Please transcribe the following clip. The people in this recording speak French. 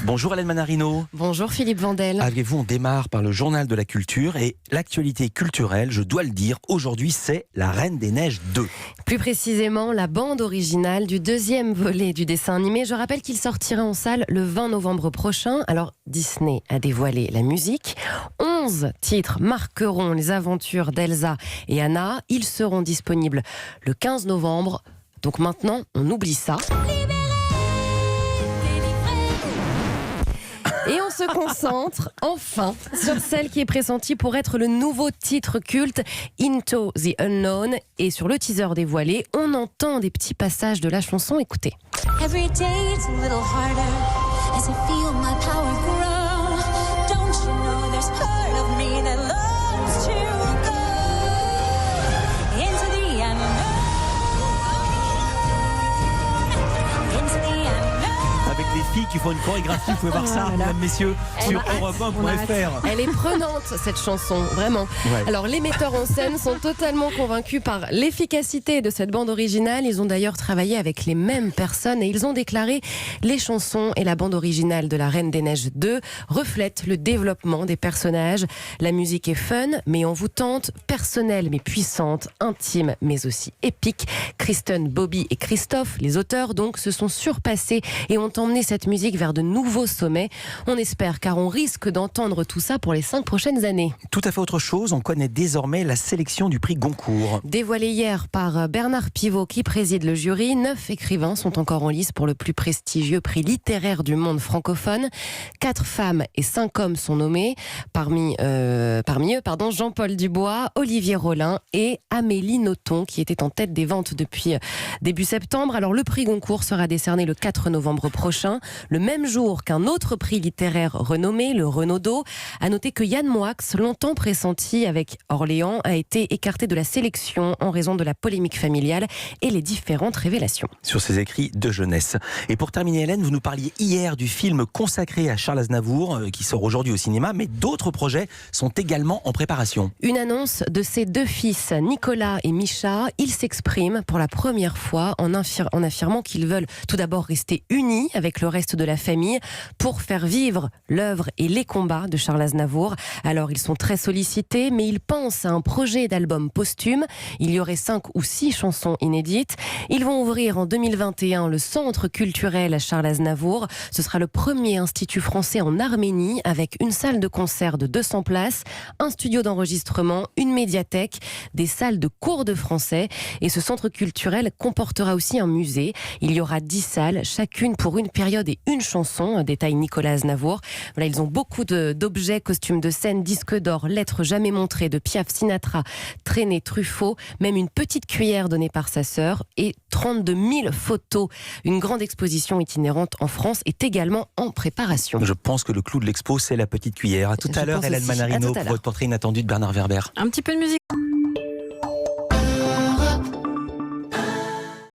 Bonjour Hélène Manarino. Bonjour Philippe Vandel. Avec vous, on démarre par le journal de la culture et l'actualité culturelle, je dois le dire, aujourd'hui c'est La Reine des Neiges 2. Plus précisément, la bande originale du deuxième volet du dessin animé. Je rappelle qu'il sortira en salle le 20 novembre prochain. Alors Disney a dévoilé la musique. 11 titres marqueront les aventures d'Elsa et Anna. Ils seront disponibles le 15 novembre. Donc maintenant, on oublie ça. Et on se concentre enfin sur celle qui est pressentie pour être le nouveau titre culte, Into the Unknown. Et sur le teaser dévoilé, on entend des petits passages de la chanson. Écoutez. Every day it's a little harder as I feel my power grow. Don't you know there's part of me that loves to go into the unknown. Into the unknown. Avec les filles qui font une chorégraphie, vous pouvez voir ça, mesdames, messieurs, sur europe1.fr. Elle est prenante cette chanson, vraiment. Ouais. Alors les metteurs en scène sont totalement convaincus par l'efficacité de cette bande originale. Ils ont d'ailleurs travaillé avec les mêmes personnes et ils ont déclaré: les chansons et la bande originale de La Reine des Neiges 2 reflètent le développement des personnages. La musique est fun mais envoûtante, personnelle mais puissante, intime mais aussi épique. Kristen, Bobby et Christophe, les auteurs donc, se sont surpassés et ont emmené cette musique vers de nouveaux sommets. On espère, car on risque d'entendre tout ça pour les 5 prochaines années. Tout à fait autre chose, on connaît désormais la sélection du prix Goncourt. Dévoilé hier par Bernard Pivot qui préside le jury, 9 écrivains sont encore en lice pour le plus prestigieux prix littéraire du monde francophone. 4 femmes et 5 hommes sont nommés. Parmi eux, Jean-Paul Dubois, Olivier Rollin et Amélie Nothomb qui était en tête des ventes depuis début septembre. Alors le prix Goncourt sera décerné le 4 novembre prochain, le même jour qu'un autre prix littéraire renommé, le Renaudot. À noter que Yann Moix, longtemps pressenti avec Orléans, a été écarté de la sélection en raison de la polémique familiale et les différentes révélations. Sur ses écrits de jeunesse. Et pour terminer, Hélène, vous nous parliez hier du film consacré à Charles Aznavour, qui sort aujourd'hui au cinéma, mais d'autres projets sont également en préparation. Une annonce de ses 2 fils, Nicolas et Micha. Ils s'expriment pour la première fois en affirmant qu'ils veulent tout d'abord rester unis avec le reste de la famille pour faire vivre l'œuvre et les combats de Charles Aznavour. Alors ils sont très sollicités, mais ils pensent à un projet d'album posthume. Il y aurait 5 ou 6 chansons inédites. Ils vont ouvrir en 2021 le centre culturel Charles Aznavour. Ce sera le premier institut français en Arménie avec une salle de concert de 200 places, un studio d'enregistrement, une médiathèque, des salles de cours de français. Et ce centre culturel comportera aussi un musée. Il y aura 10 salles, chacune pour une période et une chanson, détaille Nicolas Aznavour. Voilà, ils ont beaucoup d'objets, costumes de scène, disques d'or, lettres jamais montrées de Piaf, Sinatra, Trenet, Truffaut, même une petite cuillère donnée par sa sœur et 32 000 photos. Une grande exposition itinérante en France est également en préparation. Je pense que le clou de l'expo, c'est la petite cuillère. À tout à l'heure, Hélène aussi. Manarino, À tout à pour votre portrait inattendu de Bernard Werber. Un petit peu de musique.